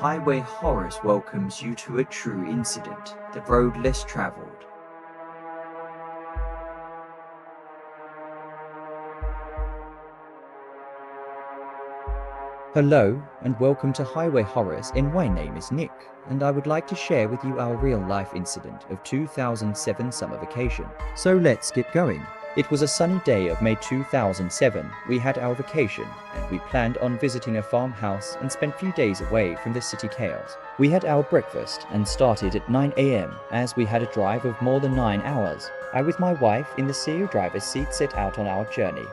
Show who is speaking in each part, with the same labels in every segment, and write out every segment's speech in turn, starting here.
Speaker 1: Highway Horrors welcomes you to a true incident, the road less traveled.
Speaker 2: Hello and welcome to Highway Horrors, and my name is Nick, and I would like to share with you our real-life incident of 2007 summer vacation. So let's get going. It was a sunny day of May 2007. We had our vacation, and we planned on visiting a farmhouse and spent few days away from the city chaos. We had our breakfast and started at 9 a.m. as we had a drive of more than 9 hours. I with my wife in the CEO driver's seat set out on our journey.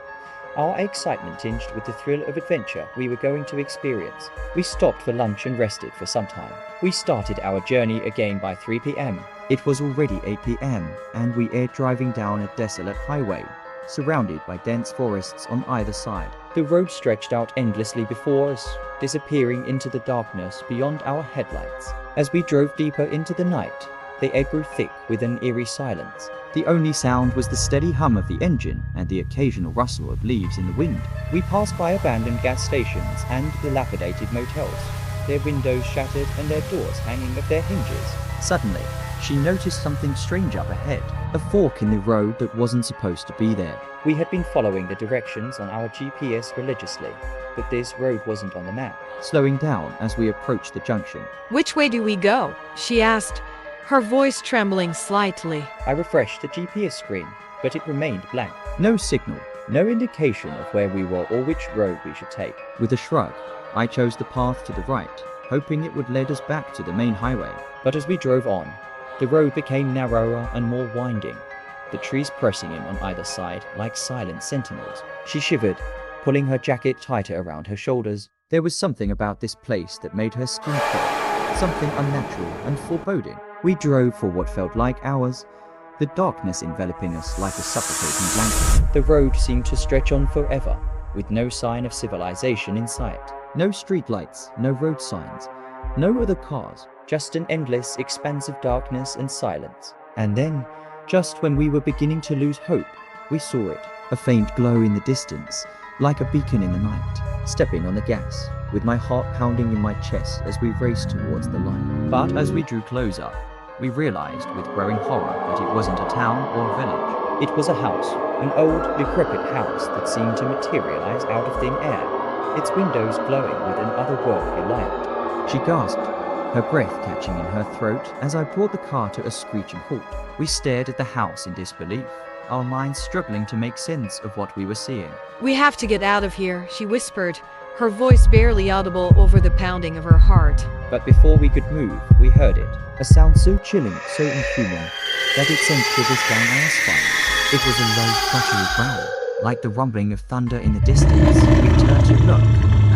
Speaker 2: Our excitement tinged with the thrill of adventure we were going to experience. We stopped for lunch and rested for some time. We started our journey again by 3 p.m.
Speaker 1: It was already 8 p.m. and we were driving down a desolate highway, surrounded by dense forests on either side.
Speaker 2: The road stretched out endlessly before us, disappearing into the darkness beyond our headlights. As we drove deeper into the night, the air grew thick with an eerie silence.
Speaker 1: The only sound was the steady hum of the engine and the occasional rustle of leaves in the wind.
Speaker 2: We passed by abandoned gas stations and dilapidated motels, their windows shattered and their doors hanging at their hinges.
Speaker 1: Suddenly, she noticed something strange up ahead, a fork in the road that wasn't supposed to be there.
Speaker 2: We had been following the directions on our GPS religiously, but this road wasn't on the map.
Speaker 1: Slowing down as we approached the junction.
Speaker 3: "Which way do we go?" she asked, her voice trembling slightly.
Speaker 2: I refreshed the GPS screen, but it remained blank.
Speaker 1: No signal.
Speaker 2: No indication of where we were or which road we should take.
Speaker 1: With a shrug, I chose the path to the right, hoping it would lead us back to the main highway.
Speaker 2: But as we drove on, the road became narrower and more winding, the trees pressing in on either side like silent sentinels. She shivered, pulling her jacket tighter around her shoulders.
Speaker 1: There was something about this place that made her skin crawl, something unnatural and foreboding. We drove for what felt like hours, the darkness enveloping us like a suffocating blanket.
Speaker 2: The road seemed to stretch on forever, with no sign of civilization in sight.
Speaker 1: No streetlights, no road signs, no other cars.
Speaker 2: Just an endless, expansive darkness and silence.
Speaker 1: And then, just when we were beginning to lose hope, we saw it, a faint glow in the distance, like a beacon in the night. Stepping on the gas, with my heart pounding in my chest as we raced towards the light. But as we drew closer, we realized with growing horror that it wasn't a town or a village.
Speaker 2: It was a house, an old, decrepit house that seemed to materialize out of thin air, its windows glowing with an otherworldly light.
Speaker 1: She gasped, her breath catching in her throat as I brought the car to a screeching halt. We stared at the house in disbelief, our minds struggling to make sense of what we were seeing.
Speaker 3: "We have to get out of here," she whispered, her voice barely audible over the pounding of her heart.
Speaker 2: But before we could move, we heard it. A sound so chilling, so inhuman, that it sent shivers down our spines.
Speaker 1: It was a low, fluttery growl, like the rumbling of thunder in the distance. We turned to look,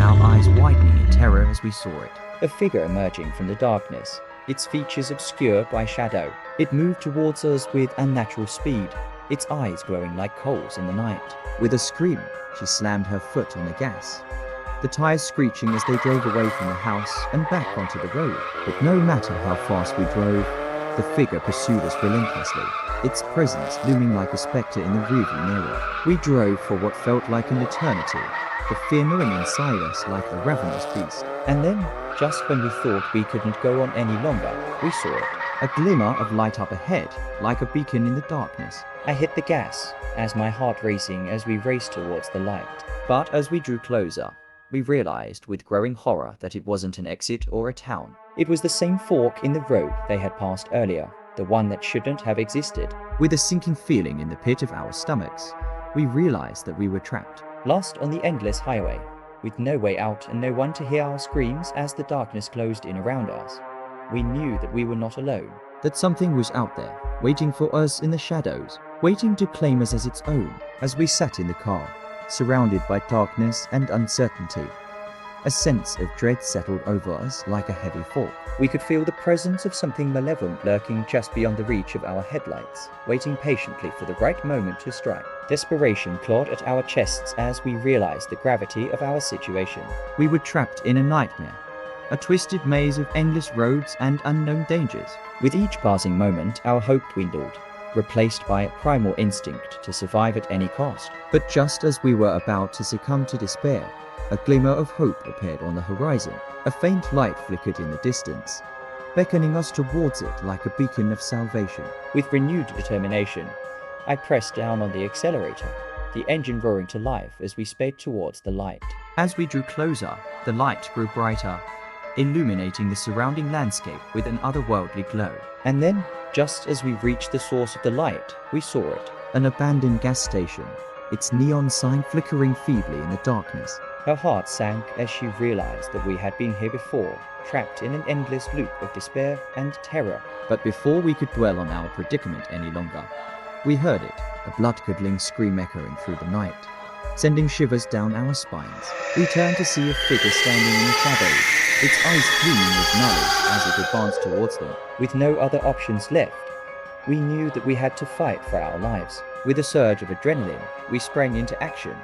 Speaker 1: our eyes widening in terror as we saw it.
Speaker 2: A figure emerging from the darkness, its features obscured by shadow. It moved towards us with unnatural speed, its eyes glowing like coals in the night.
Speaker 1: With a scream, she slammed her foot on the gas, the tires screeching as they drove away from the house and back onto the road. But no matter how fast we drove, the figure pursued us relentlessly, its presence looming like a specter in the rearview mirror. We drove for what felt like an eternity, the fear gnawing inside us like a ravenous beast.
Speaker 2: And then, just when we thought we couldn't go on any longer, we saw it.
Speaker 1: A glimmer of light up ahead, like a beacon in the darkness.
Speaker 2: I hit the gas, as my heart racing as we raced towards the light. But as we drew closer, we realized with growing horror that it wasn't an exit or a town. It was the same fork in the road they had passed earlier, the one that shouldn't have existed.
Speaker 1: With a sinking feeling in the pit of our stomachs, we realized that we were trapped.
Speaker 2: Lost on the endless highway, with no way out and no one to hear our screams as the darkness closed in around us. We knew that we were not alone.
Speaker 1: That something was out there, waiting for us in the shadows, waiting to claim us as its own. As we sat in the car, surrounded by darkness and uncertainty, a sense of dread settled over us like a heavy fog.
Speaker 2: We could feel the presence of something malevolent lurking just beyond the reach of our headlights, waiting patiently for the right moment to strike. Desperation clawed at our chests as we realized the gravity of our situation.
Speaker 1: We were trapped in a nightmare, a twisted maze of endless roads and unknown dangers.
Speaker 2: With each passing moment, our hope dwindled. replaced by a primal instinct to survive at any cost.
Speaker 1: But just as we were about to succumb to despair, a glimmer of hope appeared on the horizon. A faint light flickered in the distance, beckoning us towards it like a beacon of salvation.
Speaker 2: With renewed determination, I pressed down on the accelerator, the engine roaring to life as we sped towards the light.
Speaker 1: As we drew closer, the light grew brighter, illuminating the surrounding landscape with an otherworldly glow.
Speaker 2: And then, just as we reached the source of the light, we saw it.
Speaker 1: An abandoned gas station, its neon sign flickering feebly in the darkness.
Speaker 2: Her heart sank as she realized that we had been here before, trapped in an endless loop of despair and terror.
Speaker 1: But before we could dwell on our predicament any longer, we heard it, a blood-curdling scream echoing through the night, sending shivers down our spines. We turned to see a figure standing in the shadows, its eyes gleaming with knowledge as it advanced towards them.
Speaker 2: With no other options left, we knew that we had to fight for our lives. With a surge of adrenaline, we sprang into action,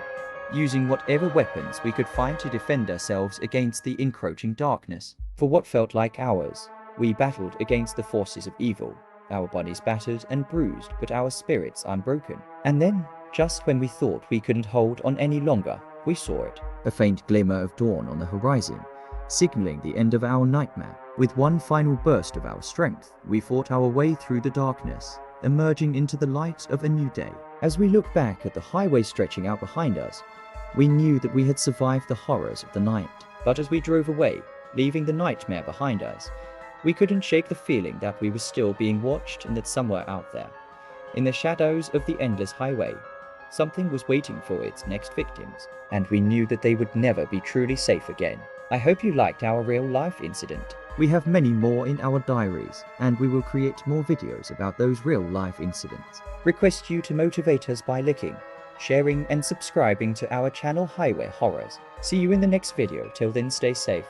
Speaker 2: using whatever weapons we could find to defend ourselves against the encroaching darkness. For what felt like hours, we battled against the forces of evil, our bodies battered and bruised, but our spirits unbroken. And then, just when we thought we couldn't hold on any longer, we saw it.
Speaker 1: A faint glimmer of dawn on the horizon, signaling the end of our nightmare. With one final burst of our strength, we fought our way through the darkness, emerging into the light of a new day.
Speaker 2: As we looked back at the highway stretching out behind us, we knew that we had survived the horrors of the night. But as we drove away, leaving the nightmare behind us, we couldn't shake the feeling that we were still being watched and that somewhere out there, in the shadows of the endless highway, something was waiting for its next victims, and we knew that they would never be truly safe again. I hope you liked our real-life incident.
Speaker 1: We have many more in our diaries, and we will create more videos about those real-life incidents.
Speaker 2: Request you to motivate us by liking, sharing and subscribing to our channel Highway Horrors. See you in the next video. Till then, stay safe.